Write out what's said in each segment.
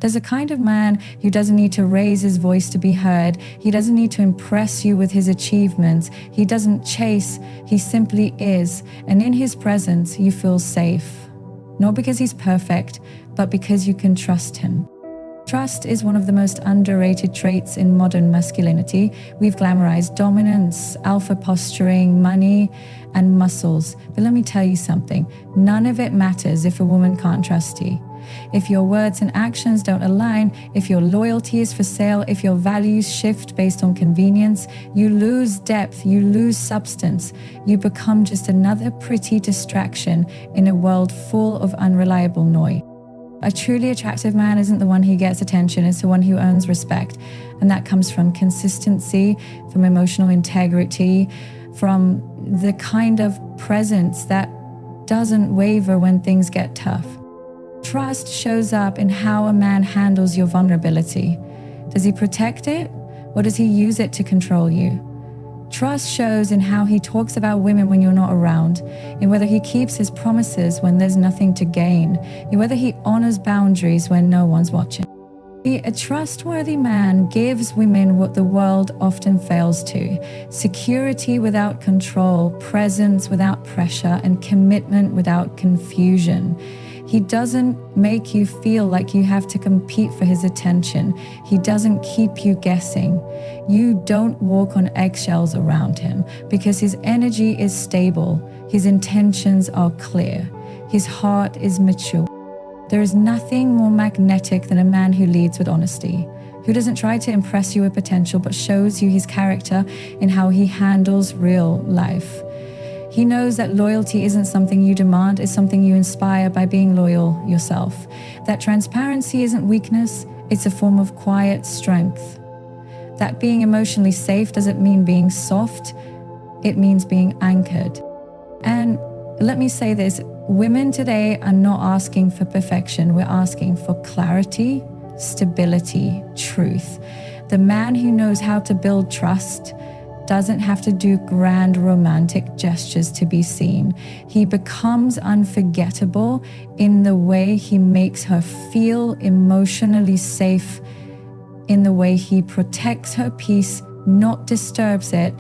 There's a kind of man who doesn't need to raise his voice to be heard. He doesn't need to impress you with his achievements. He doesn't chase, he simply is. And in his presence, you feel safe. Not because he's perfect, but because you can trust him. Trust is one of the most underrated traits in modern masculinity. We've glamorized dominance, alpha posturing, money, and muscles. But let me tell you something. None of it matters if a woman can't trust you. If your words and actions don't align, if your loyalty is for sale, if your values shift based on convenience, you lose depth, you lose substance. You become just another pretty distraction in a world full of unreliable noise. A truly attractive man isn't the one who gets attention, it's the one who earns respect. And that comes from consistency, from emotional integrity, from the kind of presence that doesn't waver when things get tough. Trust shows up in how a man handles your vulnerability. Does he protect it, or does he use it to control you? Trust shows in how he talks about women when you're not around, in whether he keeps his promises when there's nothing to gain, in whether he honors boundaries when no one's watching. A trustworthy man gives women what the world often fails to: security without control, presence without pressure, and commitment without confusion. He doesn't make you feel like you have to compete for his attention. He doesn't keep you guessing. You don't walk on eggshells around him because his energy is stable. His intentions are clear. His heart is mature. There is nothing more magnetic than a man who leads with honesty, who doesn't try to impress you with potential but shows you his character in how he handles real life. He knows that loyalty isn't something you demand, it's something you inspire by being loyal yourself. That transparency isn't weakness, it's a form of quiet strength. That being emotionally safe doesn't mean being soft, it means being anchored. And let me say this, women today are not asking for perfection, we're asking for clarity, stability, truth. The man who knows how to build trust doesn't have to do grand romantic gestures to be seen. He becomes unforgettable in the way he makes her feel emotionally safe, in the way he protects her peace, not disturbs it.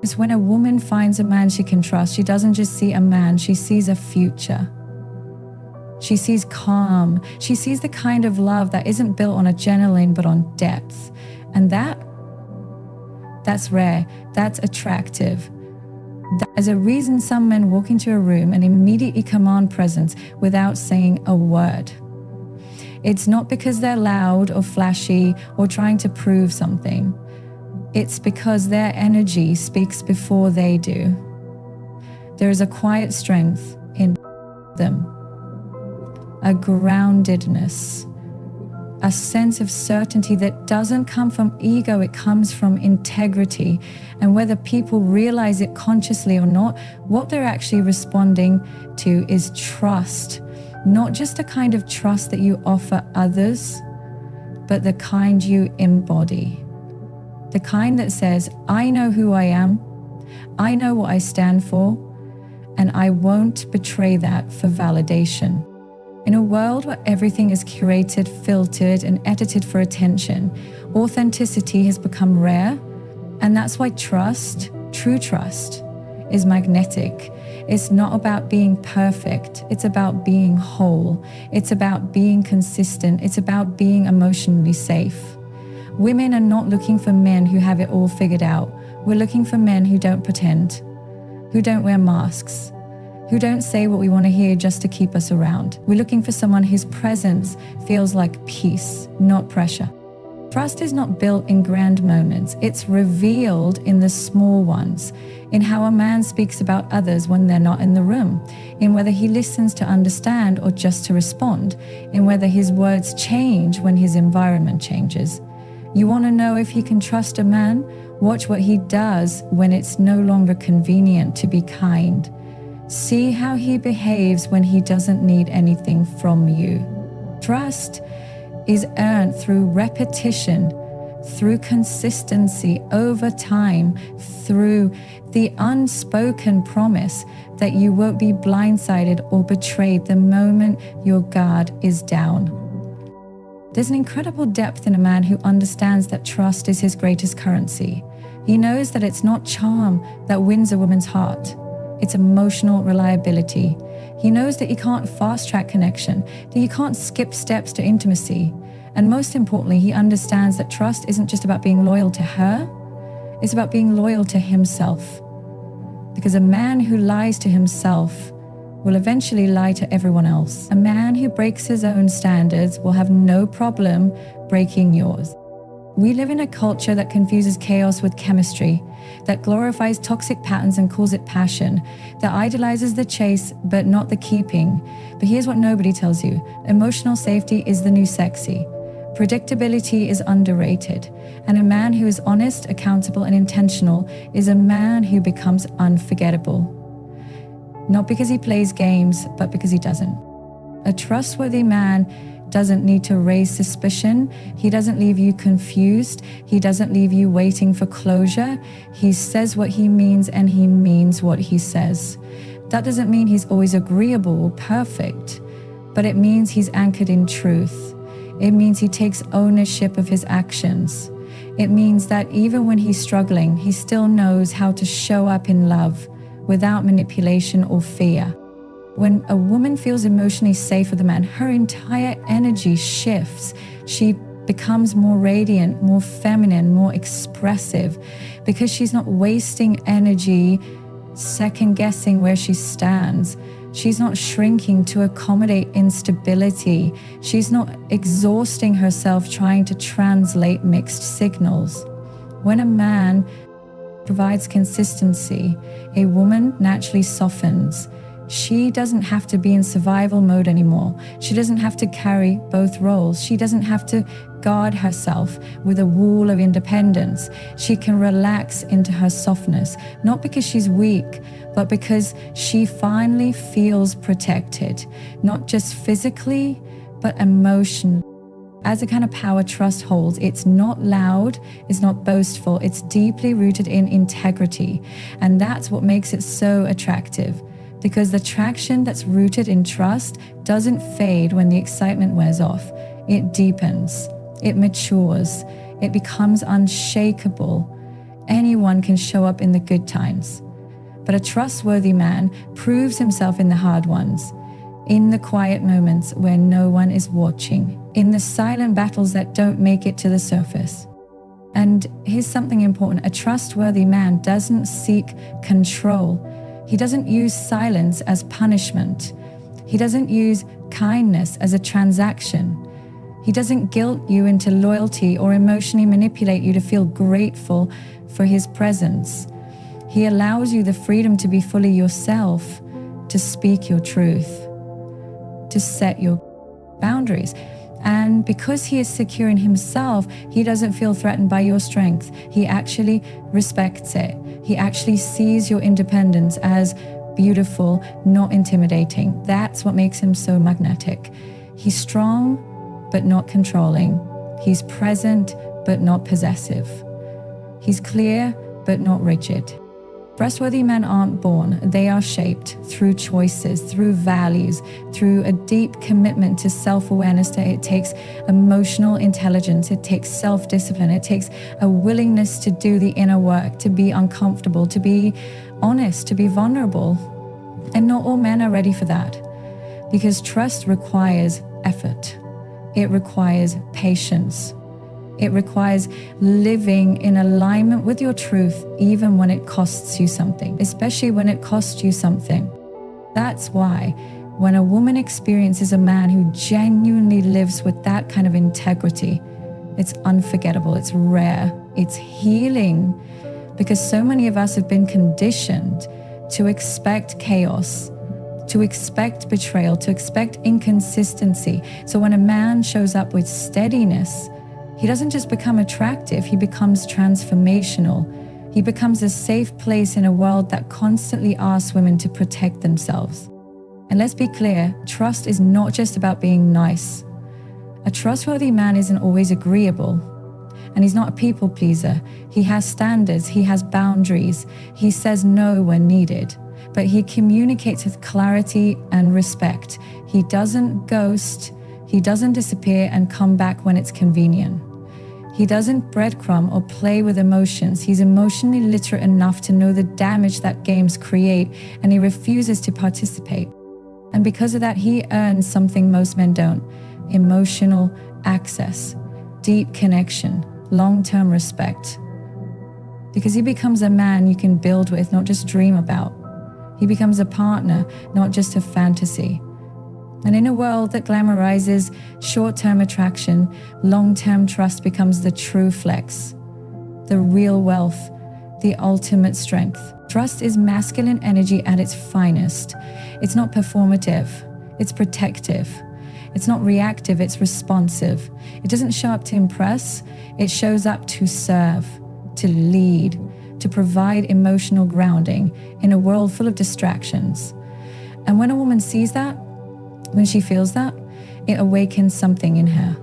It's when a woman finds a man she can trust, she doesn't just see a man, she sees a future. She sees calm. She sees the kind of love that isn't built on adrenaline but on depth. And that's rare, that's attractive. There's a reason some men walk into a room and immediately command presence without saying a word. It's not because they're loud or flashy or trying to prove something. It's because their energy speaks before they do. There is a quiet strength in them, a groundedness, a sense of certainty that doesn't come from ego, it comes from integrity. And whether people realize it consciously or not, what they're actually responding to is trust. Not just a kind of trust that you offer others, but the kind you embody. The kind that says, I know who I am, I know what I stand for, and I won't betray that for validation. In a world where everything is curated, filtered, and edited for attention, authenticity has become rare, and that's why trust, true trust, is magnetic. It's not about being perfect, it's about being whole. It's about being consistent, it's about being emotionally safe. Women are not looking for men who have it all figured out. We're looking for men who don't pretend, who don't wear masks, who don't say what we want to hear just to keep us around. We're looking for someone whose presence feels like peace, not pressure. Trust is not built in grand moments. It's revealed in the small ones, in how a man speaks about others when they're not in the room, in whether he listens to understand or just to respond, in whether his words change when his environment changes. You want to know if he can trust a man? Watch what he does when it's no longer convenient to be kind. See how he behaves when he doesn't need anything from you. Trust is earned through repetition, through consistency over time, through the unspoken promise that you won't be blindsided or betrayed the moment your guard is down. There's an incredible depth in a man who understands that trust is his greatest currency. He knows that it's not charm that wins a woman's heart. It's emotional reliability. He knows that you can't fast-track connection, that you can't skip steps to intimacy. And most importantly, he understands that trust isn't just about being loyal to her, it's about being loyal to himself. Because a man who lies to himself will eventually lie to everyone else. A man who breaks his own standards will have no problem breaking yours. We live in a culture that confuses chaos with chemistry, that glorifies toxic patterns and calls it passion, that idolizes the chase but not the keeping. But here's what nobody tells you. Emotional safety is the new sexy. Predictability is underrated. And a man who is honest, accountable, and intentional is a man who becomes unforgettable. Not because he plays games, but because he doesn't. A trustworthy man doesn't need to raise suspicion. He doesn't leave you confused. He doesn't leave you waiting for closure. He says what he means and he means what he says. That doesn't mean he's always agreeable or perfect, but it means he's anchored in truth. It means he takes ownership of his actions. It means that even when he's struggling, he still knows how to show up in love without manipulation or fear. When a woman feels emotionally safe with a man, her entire energy shifts. She becomes more radiant, more feminine, more expressive, because she's not wasting energy second guessing where she stands. She's not shrinking to accommodate instability. She's not exhausting herself trying to translate mixed signals. When a man provides consistency, a woman naturally softens. She doesn't have to be in survival mode anymore. She doesn't have to carry both roles. She doesn't have to guard herself with a wall of independence. She can relax into her softness, not because she's weak, but because she finally feels protected, not just physically, but emotionally. As a kind of power trust holds, it's not loud, it's not boastful, it's deeply rooted in integrity. And that's what makes it so attractive. Because the attraction that's rooted in trust doesn't fade when the excitement wears off. It deepens, it matures, it becomes unshakable. Anyone can show up in the good times. But a trustworthy man proves himself in the hard ones, in the quiet moments where no one is watching, in the silent battles that don't make it to the surface. And here's something important. A trustworthy man doesn't seek control. He doesn't use silence as punishment. He doesn't use kindness as a transaction. He doesn't guilt you into loyalty or emotionally manipulate you to feel grateful for his presence. He allows you the freedom to be fully yourself, to speak your truth, to set your boundaries. And because he is secure in himself, he doesn't feel threatened by your strength. He actually respects it. He actually sees your independence as beautiful, not intimidating. That's what makes him so magnetic. He's strong, but not controlling. He's present, but not possessive. He's clear, but not rigid. Trustworthy men aren't born, they are shaped through choices, through values, through a deep commitment to self-awareness. It takes emotional intelligence, it takes self-discipline, it takes a willingness to do the inner work, to be uncomfortable, to be honest, to be vulnerable. And not all men are ready for that, because trust requires effort. It requires patience. It requires living in alignment with your truth, even when it costs you something, especially when it costs you something. That's why when a woman experiences a man who genuinely lives with that kind of integrity, it's unforgettable, it's rare, it's healing, because so many of us have been conditioned to expect chaos, to expect betrayal, to expect inconsistency. So when a man shows up with steadiness, he doesn't just become attractive, he becomes transformational. He becomes a safe place in a world that constantly asks women to protect themselves. And let's be clear, trust is not just about being nice. A trustworthy man isn't always agreeable. And he's not a people pleaser. He has standards, he has boundaries. He says no when needed. But he communicates with clarity and respect. He doesn't ghost, He doesn't disappear and come back when it's convenient. He doesn't breadcrumb or play with emotions. He's emotionally literate enough to know the damage that games create, and he refuses to participate. And because of that, he earns something most men don't: emotional access, deep connection, long-term respect. Because he becomes a man you can build with, not just dream about. He becomes a partner, not just a fantasy. And in a world that glamorizes short-term attraction, long-term trust becomes the true flex, the real wealth, the ultimate strength. Trust is masculine energy at its finest. It's not performative, it's protective. It's not reactive, it's responsive. It doesn't show up to impress, it shows up to serve, to lead, to provide emotional grounding in a world full of distractions. And when a woman sees that, when she feels that, it awakens something in her.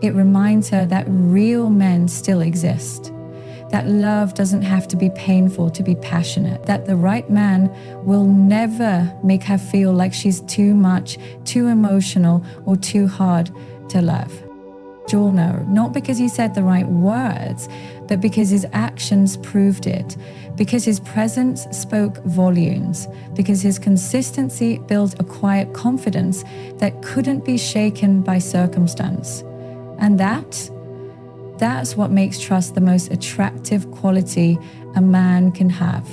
It reminds her that real men still exist, that love doesn't have to be painful to be passionate, that the right man will never make her feel like she's too much, too emotional, or too hard to love. You'll know, not because he said the right words, but because his actions proved it, because his presence spoke volumes, because his consistency built a quiet confidence that couldn't be shaken by circumstance. And that's what makes trust the most attractive quality a man can have.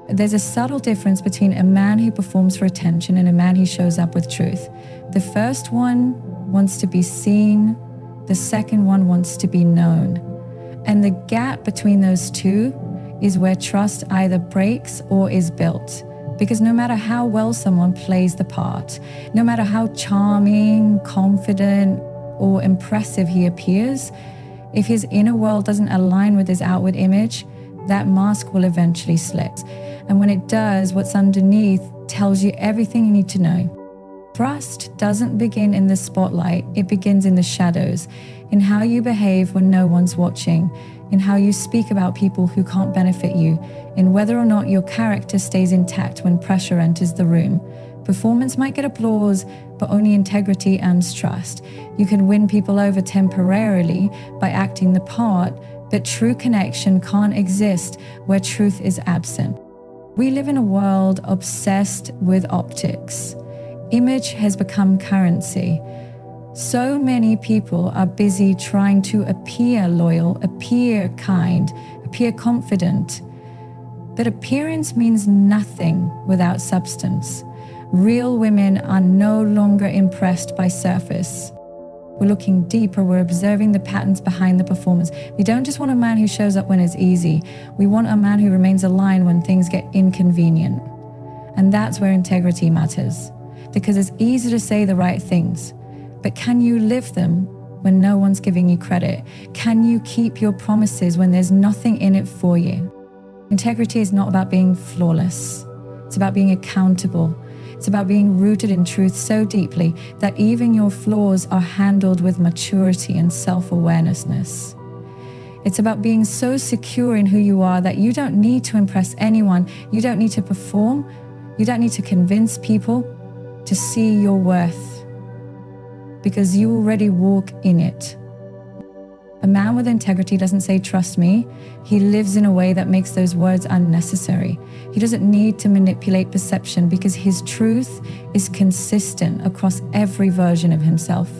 There's a subtle difference between a man who performs for attention and a man who shows up with truth. The first one wants to be seen, the second one wants to be known. And the gap between those two is where trust either breaks or is built. Because no matter how well someone plays the part, no matter how charming, confident, or impressive he appears, if his inner world doesn't align with his outward image, that mask will eventually slip. And when it does, what's underneath tells you everything you need to know. Trust doesn't begin in the spotlight, it begins in the shadows, in how you behave when no one's watching, in how you speak about people who can't benefit you, in whether or not your character stays intact when pressure enters the room. Performance might get applause, but only integrity earns trust. You can win people over temporarily by acting the part, but true connection can't exist where truth is absent. We live in a world obsessed with optics. Image has become currency. So many people are busy trying to appear loyal, appear kind, appear confident. But appearance means nothing without substance. Real women are no longer impressed by surface. We're looking deeper, we're observing the patterns behind the performance. We don't just want a man who shows up when it's easy. We want a man who remains aligned when things get inconvenient. And that's where integrity matters. Because it's easy to say the right things, but can you live them when no one's giving you credit? Can you keep your promises when there's nothing in it for you? Integrity is not about being flawless. It's about being accountable. It's about being rooted in truth so deeply that even your flaws are handled with maturity and self-awareness. It's about being so secure in who you are that you don't need to impress anyone. You don't need to perform. You don't need to convince people to see your worth, because you already walk in it. A man with integrity doesn't say, "Trust me." He lives in a way that makes those words unnecessary. He doesn't need to manipulate perception because his truth is consistent across every version of himself.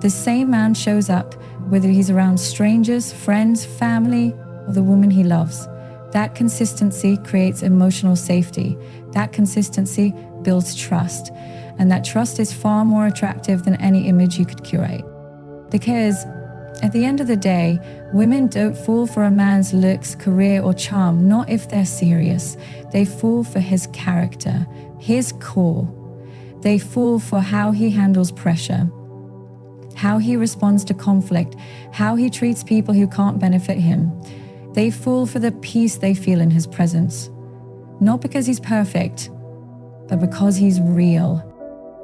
The same man shows up whether he's around strangers, friends, family, or the woman he loves. That consistency creates emotional safety. That consistency builds trust. And that trust is far more attractive than any image you could curate. Because at the end of the day, women don't fall for a man's looks, career, or charm, not if they're serious. They fall for his character, his core. They fall for how he handles pressure, how he responds to conflict, how he treats people who can't benefit him. They fall for the peace they feel in his presence. Not because he's perfect, but because he's real.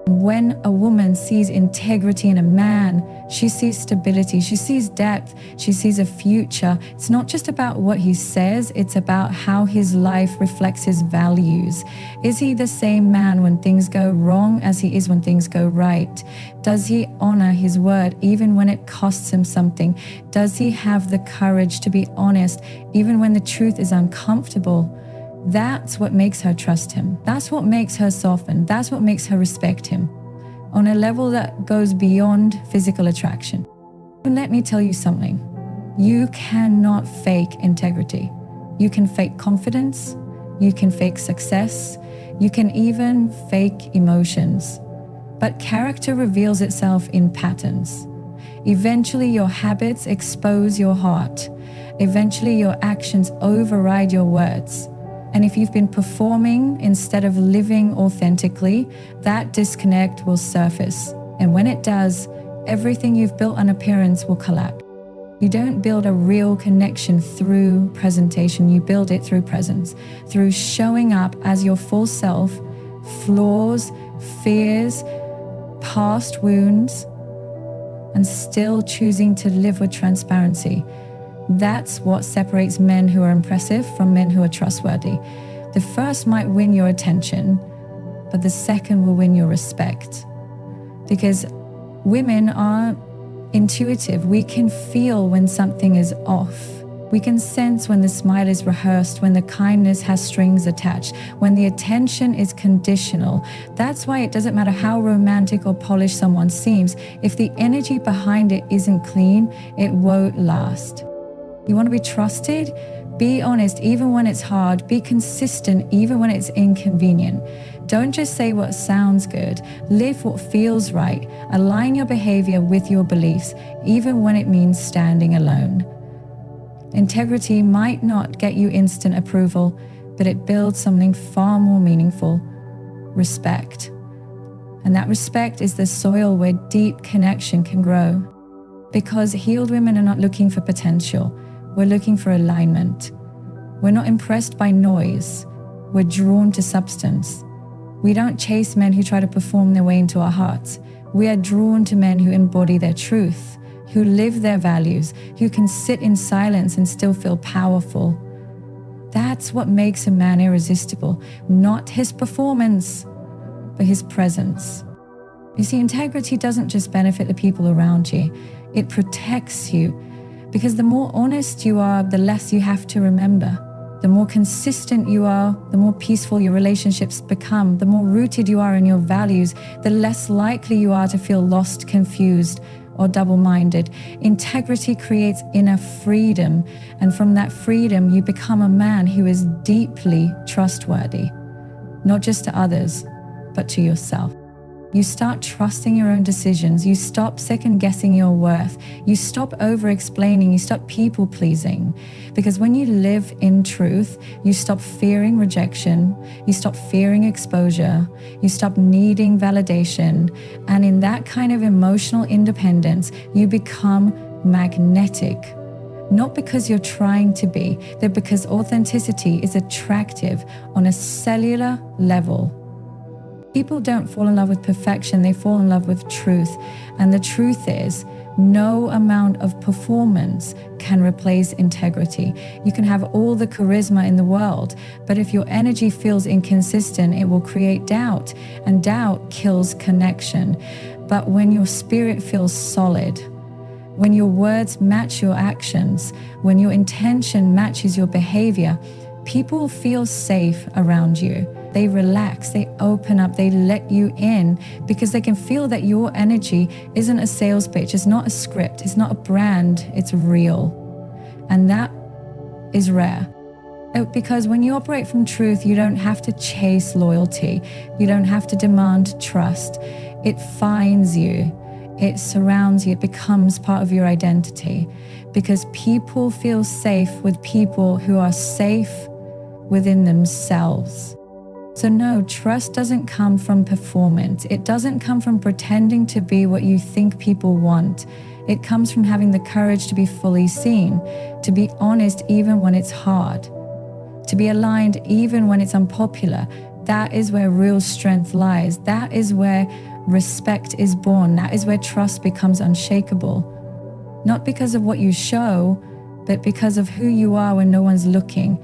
When a woman sees integrity in a man, she sees stability, she sees depth, she sees a future. It's not just about what he says, it's about how his life reflects his values. Is he the same man when things go wrong as he is when things go right? Does he honor his word even when it costs him something? Does he have the courage to be honest even when the truth is uncomfortable? That's what makes her trust him. That's what makes her soften. That's what makes her respect him on a level that goes beyond physical attraction. And let me tell you something. You cannot fake integrity. You can fake confidence. You can fake success. You can even fake emotions. But character reveals itself in patterns. Eventually, your habits expose your heart. Eventually, your actions override your words. And if you've been performing instead of living authentically, that disconnect will surface. And when it does, everything you've built on appearance will collapse. You don't build a real connection through presentation, you build it through presence, through showing up as your full self, flaws, fears, past wounds, and still choosing to live with transparency. That's what separates men who are impressive from men who are trustworthy. The first might win your attention, but the second will win your respect. Because women are intuitive. We can feel when something is off. We can sense when the smile is rehearsed, when the kindness has strings attached, when the attention is conditional. That's why it doesn't matter how romantic or polished someone seems. If the energy behind it isn't clean, it won't last. You want to be trusted? Be honest even when it's hard. Be consistent even when it's inconvenient. Don't just say what sounds good. Live what feels right. Align your behavior with your beliefs, even when it means standing alone. Integrity might not get you instant approval, but it builds something far more meaningful: respect. And that respect is the soil where deep connection can grow. Because healed women are not looking for potential. We're looking for alignment. We're not impressed by noise. We're drawn to substance. We don't chase men who try to perform their way into our hearts. We are drawn to men who embody their truth, who live their values, who can sit in silence and still feel powerful. That's what makes a man irresistible, not his performance, but his presence. You see, integrity doesn't just benefit the people around you, it protects you. Because the more honest you are, the less you have to remember. The more consistent you are, the more peaceful your relationships become. The more rooted you are in your values, the less likely you are to feel lost, confused, or double-minded. Integrity creates inner freedom, and from that freedom, you become a man who is deeply trustworthy, not just to others, but to yourself. You start trusting your own decisions. You stop second-guessing your worth. You stop over-explaining. You stop people-pleasing. Because when you live in truth, you stop fearing rejection. You stop fearing exposure. You stop needing validation. And in that kind of emotional independence, you become magnetic. Not because you're trying to be, but because authenticity is attractive on a cellular level. People don't fall in love with perfection, they fall in love with truth. And the truth is, no amount of performance can replace integrity. You can have all the charisma in the world, but if your energy feels inconsistent, it will create doubt, and doubt kills connection. But when your spirit feels solid, when your words match your actions, when your intention matches your behavior, people feel safe around you. They relax, they open up, they let you in because they can feel that your energy isn't a sales pitch, it's not a script, it's not a brand, it's real. And that is rare. Because when you operate from truth, you don't have to chase loyalty. You don't have to demand trust. It finds you. It surrounds you. It becomes part of your identity. Because people feel safe with people who are safe within themselves. So no, trust doesn't come from performance. It doesn't come from pretending to be what you think people want. It comes from having the courage to be fully seen, to be honest even when it's hard, to be aligned even when it's unpopular. That is where real strength lies. That is where respect is born. That is where trust becomes unshakable. Not because of what you show, but because of who you are when no one's looking.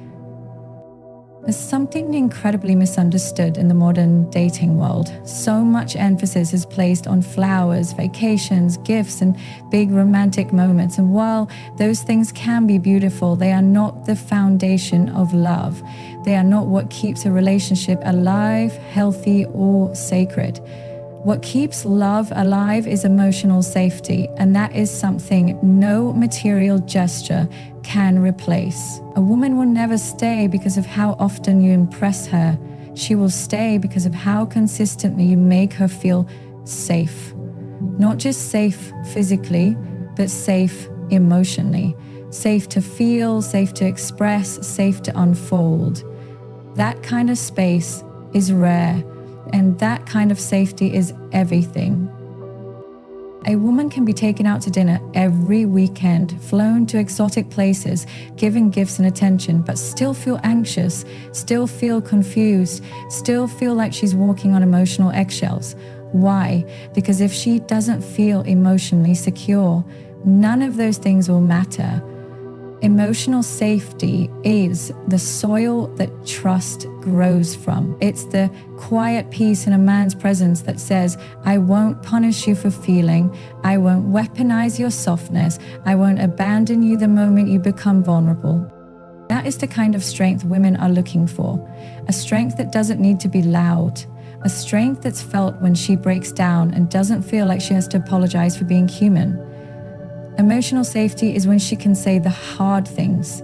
There's something incredibly misunderstood in the modern dating world. So much emphasis is placed on flowers, vacations, gifts, and big romantic moments. And while those things can be beautiful, they are not the foundation of love. They are not what keeps a relationship alive, healthy, or sacred. What keeps love alive is emotional safety, and that is something no material gesture can replace. A woman will never stay because of how often you impress her. She will stay because of how consistently you make her feel safe. Not just safe physically, but safe emotionally. Safe to feel, safe to express, safe to unfold. That kind of space is rare, and that kind of safety is everything. A woman can be taken out to dinner every weekend, flown to exotic places, given gifts and attention, but still feel anxious, still feel confused, still feel like she's walking on emotional eggshells. Why? Because if she doesn't feel emotionally secure, none of those things will matter. Emotional safety is the soil that trust grows from. It's the quiet peace in a man's presence that says, I won't punish you for feeling. I won't weaponize your softness. I won't abandon you the moment you become vulnerable. That is the kind of strength women are looking for. A strength that doesn't need to be loud. A strength that's felt when she breaks down and doesn't feel like she has to apologize for being human. Emotional safety is when she can say the hard things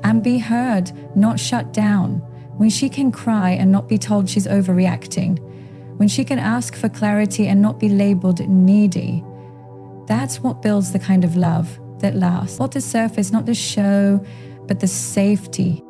and be heard, not shut down. When she can cry and not be told she's overreacting. When she can ask for clarity and not be labeled needy. That's what builds the kind of love that lasts. Not the surface, not the show, but the safety.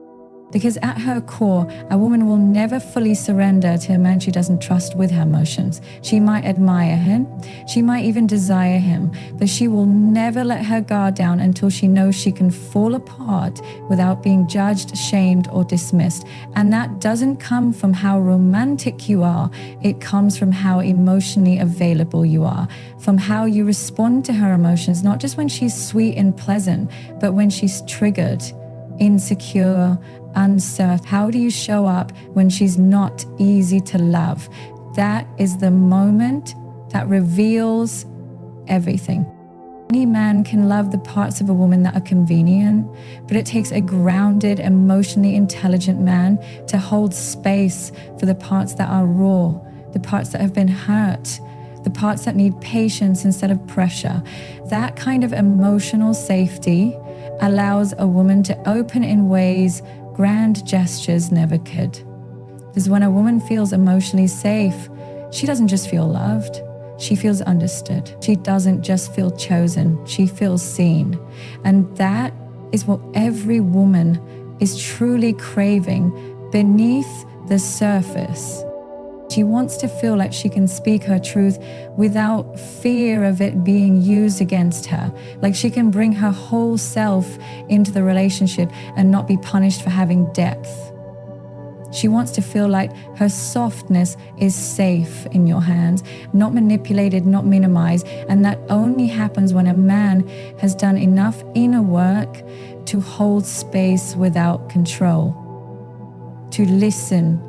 Because at her core, a woman will never fully surrender to a man she doesn't trust with her emotions. She might admire him, she might even desire him, but she will never let her guard down until she knows she can fall apart without being judged, shamed, or dismissed. And that doesn't come from how romantic you are, it comes from how emotionally available you are, from how you respond to her emotions, not just when she's sweet and pleasant, but when she's triggered, insecure, uncertain. How do you show up when she's not easy to love? That is the moment that reveals everything. Any man can love the parts of a woman that are convenient, but it takes a grounded, emotionally intelligent man to hold space for the parts that are raw, the parts that have been hurt, the parts that need patience instead of pressure. That kind of emotional safety allows a woman to open in ways grand gestures never could. Because when a woman feels emotionally safe, she doesn't just feel loved, she feels understood. She doesn't just feel chosen, she feels seen. And that is what every woman is truly craving beneath the surface. She wants to feel like she can speak her truth without fear of it being used against her. Like she can bring her whole self into the relationship and not be punished for having depth. She wants to feel like her softness is safe in your hands, not manipulated, not minimized. And that only happens when a man has done enough inner work to hold space without control, to listen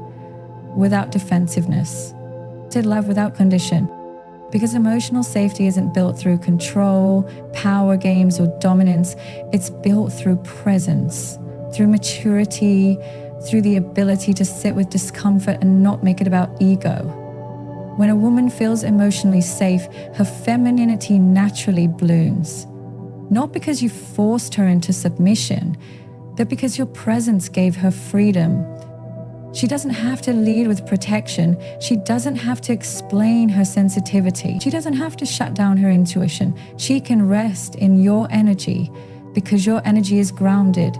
without defensiveness, to love without condition. Because emotional safety isn't built through control, power games, or dominance. It's built through presence, through maturity, through the ability to sit with discomfort and not make it about ego. When a woman feels emotionally safe, her femininity naturally blooms. Not because you forced her into submission, but because your presence gave her freedom. She doesn't have to lead with protection. She doesn't have to explain her sensitivity. She doesn't have to shut down her intuition. She can rest in your energy because your energy is grounded.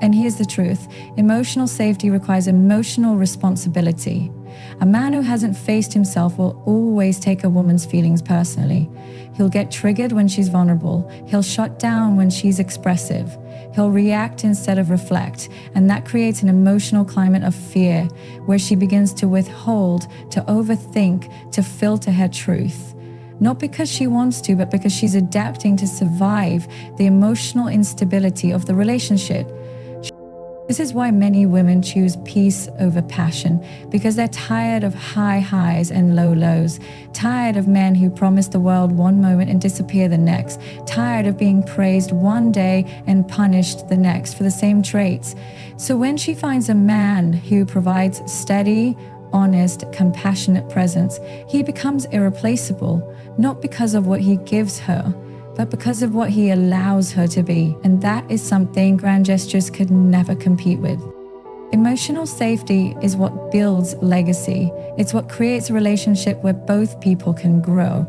And here's the truth. Emotional safety requires emotional responsibility. A man who hasn't faced himself will always take a woman's feelings personally. He'll get triggered when she's vulnerable. He'll shut down when she's expressive. He'll react instead of reflect, and that creates an emotional climate of fear where she begins to withhold, to overthink, to filter her truth. Not because she wants to, but because she's adapting to survive the emotional instability of the relationship. This is why many women choose peace over passion, because they're tired of high highs and low lows, tired of men who promise the world one moment and disappear the next, tired of being praised one day and punished the next for the same traits. So when she finds a man who provides steady, honest, compassionate presence, he becomes irreplaceable, not because of what he gives her, but because of what he allows her to be. And that is something grand gestures could never compete with. Emotional safety is what builds legacy. It's what creates a relationship where both people can grow,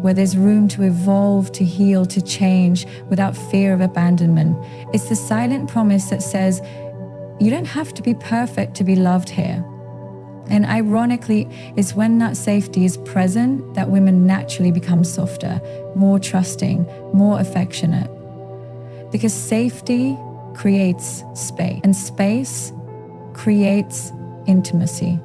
where there's room to evolve, to heal, to change without fear of abandonment. It's the silent promise that says, you don't have to be perfect to be loved here. And ironically, it's when that safety is present that women naturally become softer, more trusting, more affectionate. Because safety creates space, and space creates intimacy.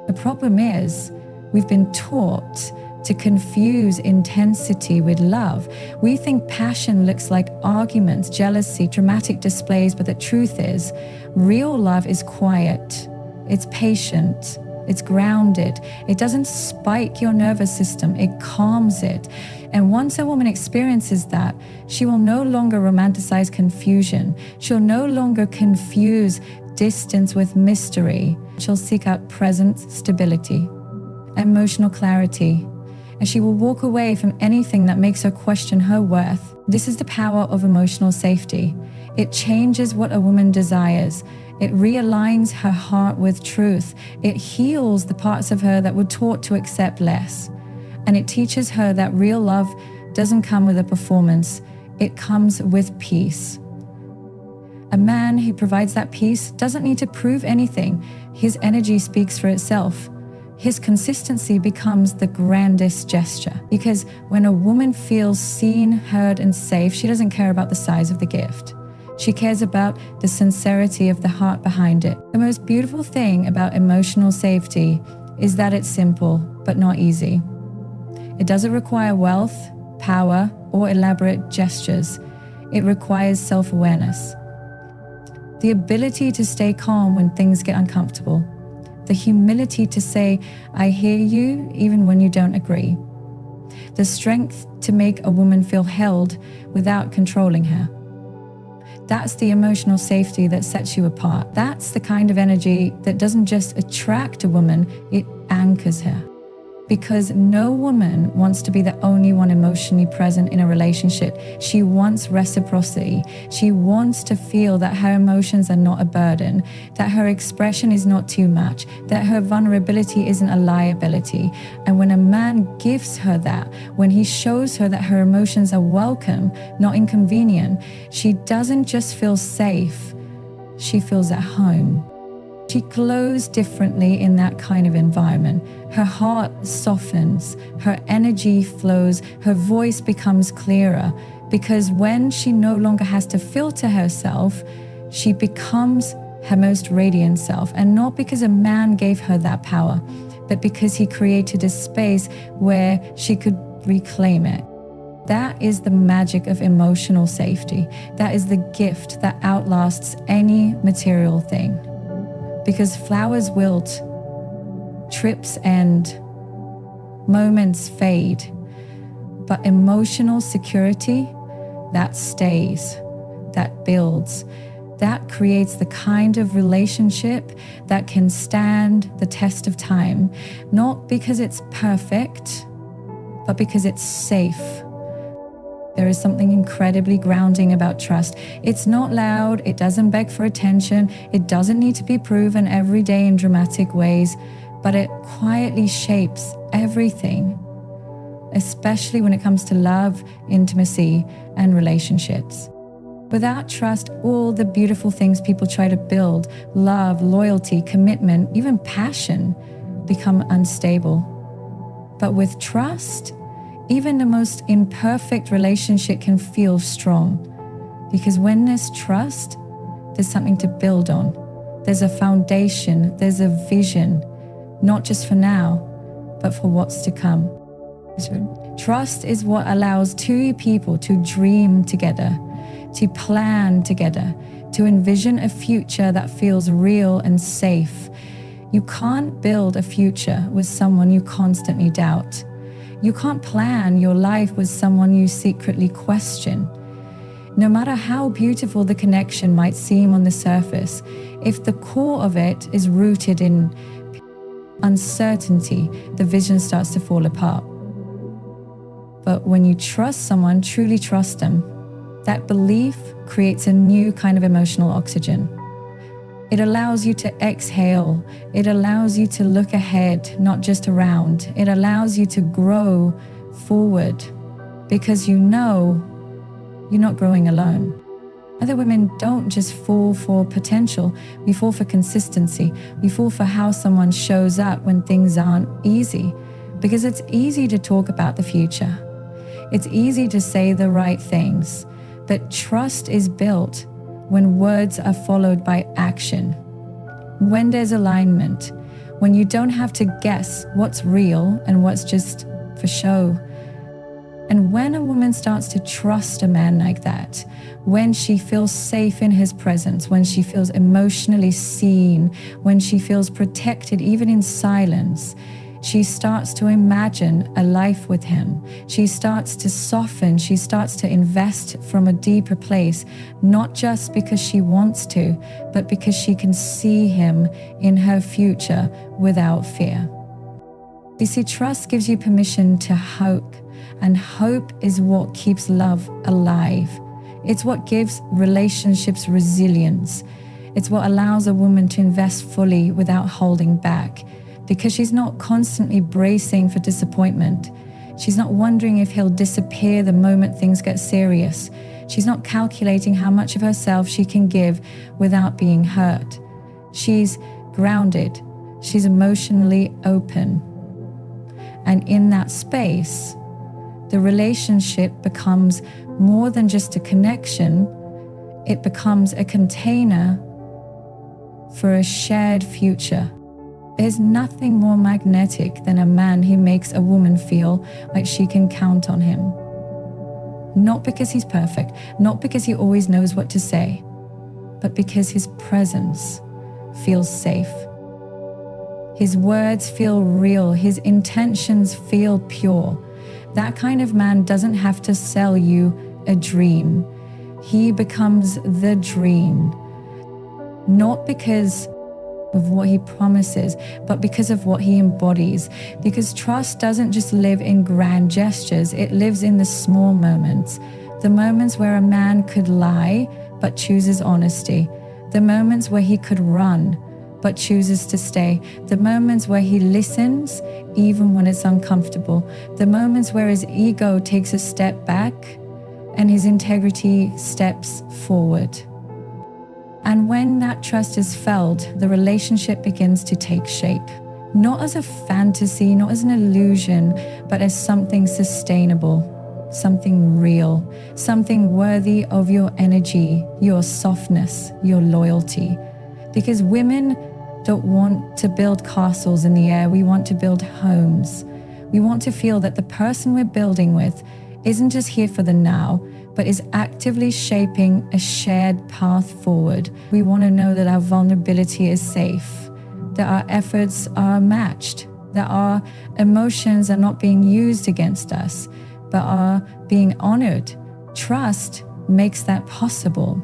The problem is, we've been taught to confuse intensity with love. We think passion looks like arguments, jealousy, dramatic displays, but the truth is, real love is quiet. It's patient, it's grounded, it doesn't spike your nervous system, it calms it. And once a woman experiences that, she will no longer romanticize confusion. She'll no longer confuse distance with mystery. She'll seek out presence, stability, emotional clarity, and she will walk away from anything that makes her question her worth. This is the power of emotional safety. It changes what a woman desires. It realigns her heart with truth. It heals the parts of her that were taught to accept less. And it teaches her that real love doesn't come with a performance. It comes with peace. A man who provides that peace doesn't need to prove anything. His energy speaks for itself. His consistency becomes the grandest gesture. Because when a woman feels seen, heard, and safe, she doesn't care about the size of the gift. She cares about the sincerity of the heart behind it. The most beautiful thing about emotional safety is that it's simple, but not easy. It doesn't require wealth, power, or elaborate gestures. It requires self-awareness. The ability to stay calm when things get uncomfortable. The humility to say, I hear you, even when you don't agree. The strength to make a woman feel held without controlling her. That's the emotional safety that sets you apart. That's the kind of energy that doesn't just attract a woman, it anchors her. Because no woman wants to be the only one emotionally present in a relationship. She wants reciprocity. She wants to feel that her emotions are not a burden, that her expression is not too much, that her vulnerability isn't a liability. And when a man gives her that, when he shows her that her emotions are welcome, not inconvenient, she doesn't just feel safe, she feels at home. She glows differently in that kind of environment. Her heart softens, her energy flows, her voice becomes clearer, because when she no longer has to filter herself, she becomes her most radiant self. And not because a man gave her that power, but because he created a space where she could reclaim it. That is the magic of emotional safety. That is the gift that outlasts any material thing. Because flowers wilt, trips end, moments fade, but emotional security, that stays, that builds, that creates the kind of relationship that can stand the test of time, not because it's perfect, but because it's safe. There is something incredibly grounding about trust. It's not loud, it doesn't beg for attention, it doesn't need to be proven every day in dramatic ways, but it quietly shapes everything, especially when it comes to love, intimacy, and relationships. Without trust, all the beautiful things people try to build, love, loyalty, commitment, even passion, become unstable. But with trust, even the most imperfect relationship can feel strong. Because when there's trust, there's something to build on. There's a foundation, there's a vision, not just for now, but for what's to come. Trust is what allows two people to dream together, to plan together, to envision a future that feels real and safe. You can't build a future with someone you constantly doubt. You can't plan your life with someone you secretly question. No matter how beautiful the connection might seem on the surface, if the core of it is rooted in uncertainty, the vision starts to fall apart. But when you trust someone, truly trust them, that belief creates a new kind of emotional oxygen. It allows you to exhale. It allows you to look ahead, not just around. It allows you to grow forward because you know you're not growing alone. Other women don't just fall for potential. We fall for consistency. We fall for how someone shows up when things aren't easy. Because it's easy to talk about the future. It's easy to say the right things. But trust is built when words are followed by action. When there's alignment. When you don't have to guess what's real and what's just for show. And when a woman starts to trust a man like that, when she feels safe in his presence, when she feels emotionally seen, when she feels protected even in silence, she starts to imagine a life with him. She starts to soften, she starts to invest from a deeper place, not just because she wants to, but because she can see him in her future without fear. You see, trust gives you permission to hope. And hope is what keeps love alive. It's what gives relationships resilience. It's what allows a woman to invest fully without holding back, because she's not constantly bracing for disappointment. She's not wondering if he'll disappear the moment things get serious. She's not calculating how much of herself she can give without being hurt. She's grounded. She's emotionally open. And in that space, the relationship becomes more than just a connection. It becomes a container for a shared future. There's nothing more magnetic than a man who makes a woman feel like she can count on him. Not because he's perfect, not because he always knows what to say, but because his presence feels safe. His words feel real, his intentions feel pure. That kind of man doesn't have to sell you a dream. He becomes the dream. Not because of what he promises, but because of what he embodies. Because trust doesn't just live in grand gestures, it lives in the small moments. The moments where a man could lie, but chooses honesty. The moments where he could run, but chooses to stay. The moments where he listens, even when it's uncomfortable. The moments where his ego takes a step back and his integrity steps forward. And when that trust is felt, the relationship begins to take shape. Not as a fantasy, not as an illusion, but as something sustainable, something real, something worthy of your energy, your softness, your loyalty. Because women don't want to build castles in the air. We want to build homes. We want to feel that the person we're building with isn't just here for the now, but is actively shaping a shared path forward. We want to know that our vulnerability is safe, that our efforts are matched, that our emotions are not being used against us, but are being honored. Trust makes that possible.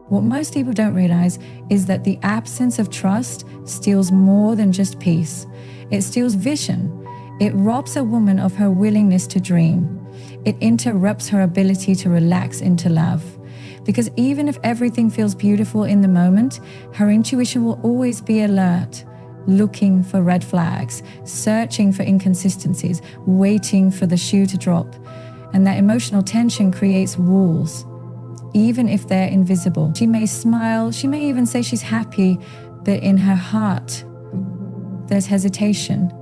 What most people don't realize is that the absence of trust steals more than just peace. It steals vision. It robs a woman of her willingness to dream. It interrupts her ability to relax into love. Because even if everything feels beautiful in the moment, her intuition will always be alert, looking for red flags, searching for inconsistencies, waiting for the shoe to drop. And that emotional tension creates walls. Even if they're invisible. She may smile, she may even say she's happy, but in her heart, there's hesitation.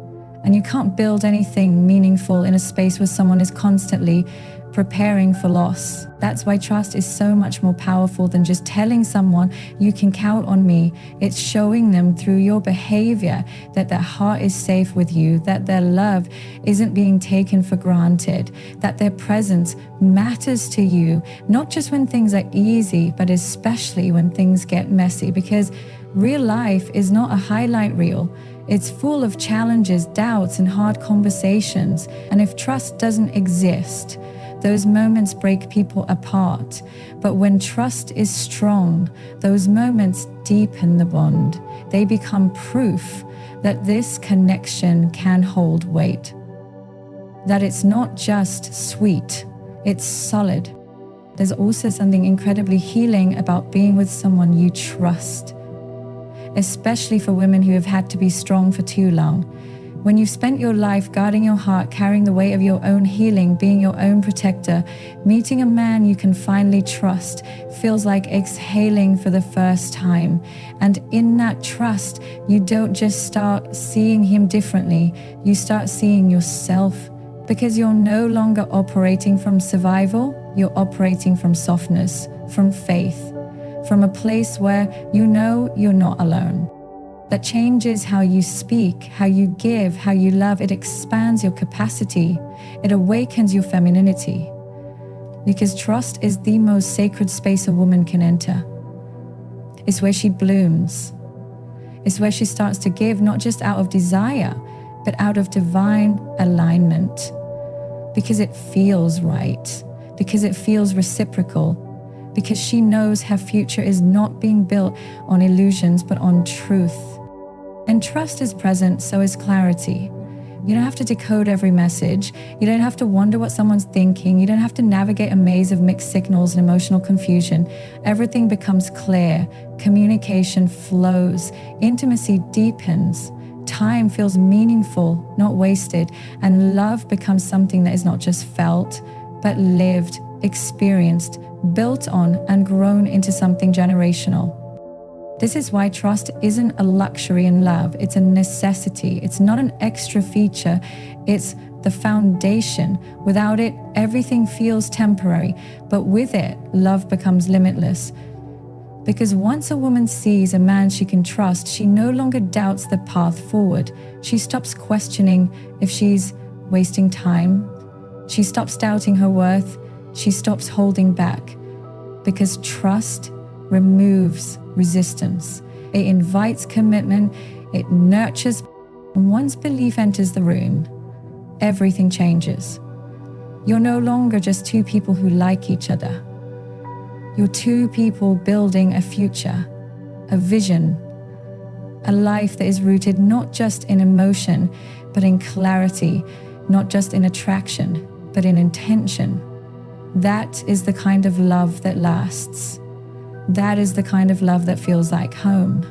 And you can't build anything meaningful in a space where someone is constantly preparing for loss. That's why trust is so much more powerful than just telling someone you can count on me. It's showing them through your behavior that their heart is safe with you, that their love isn't being taken for granted, that their presence matters to you, not just when things are easy, but especially when things get messy, because real life is not a highlight reel. It's full of challenges, doubts, and hard conversations. And if trust doesn't exist, those moments break people apart. But when trust is strong, those moments deepen the bond. They become proof that this connection can hold weight. That it's not just sweet, it's solid. There's also something incredibly healing about being with someone you trust, especially for women who have had to be strong for too long. When you've spent your life guarding your heart, carrying the weight of your own healing, being your own protector, meeting a man you can finally trust feels like exhaling for the first time. And in that trust, you don't just start seeing him differently, you start seeing yourself, because you're no longer operating from survival, you're operating from softness, from faith, from a place where you know you're not alone. That changes how you speak, how you give, how you love. It expands your capacity. It awakens your femininity. Because trust is the most sacred space a woman can enter. It's where she blooms. It's where she starts to give, not just out of desire, but out of divine alignment. Because it feels right. Because it feels reciprocal. Because she knows her future is not being built on illusions, but on truth. And trust is present, so is clarity. You don't have to decode every message. You don't have to wonder what someone's thinking. You don't have to navigate a maze of mixed signals and emotional confusion. Everything becomes clear. Communication flows. Intimacy deepens. Time feels meaningful, not wasted. And love becomes something that is not just felt, but lived, experienced, built on, and grown into something generational. This is why trust isn't a luxury in love. It's a necessity. It's not an extra feature. It's the foundation. Without it, everything feels temporary. But with it, love becomes limitless. Because once a woman sees a man she can trust, she no longer doubts the path forward. She stops questioning if she's wasting time. She stops doubting her worth. She stops holding back. Because trust removes resistance. It invites commitment. It nurtures. And once belief enters the room, everything changes. You're no longer just two people who like each other. You're two people building a future, a vision, a life that is rooted not just in emotion, but in clarity, not just in attraction, but in intention. That is the kind of love that lasts. That is the kind of love that feels like home.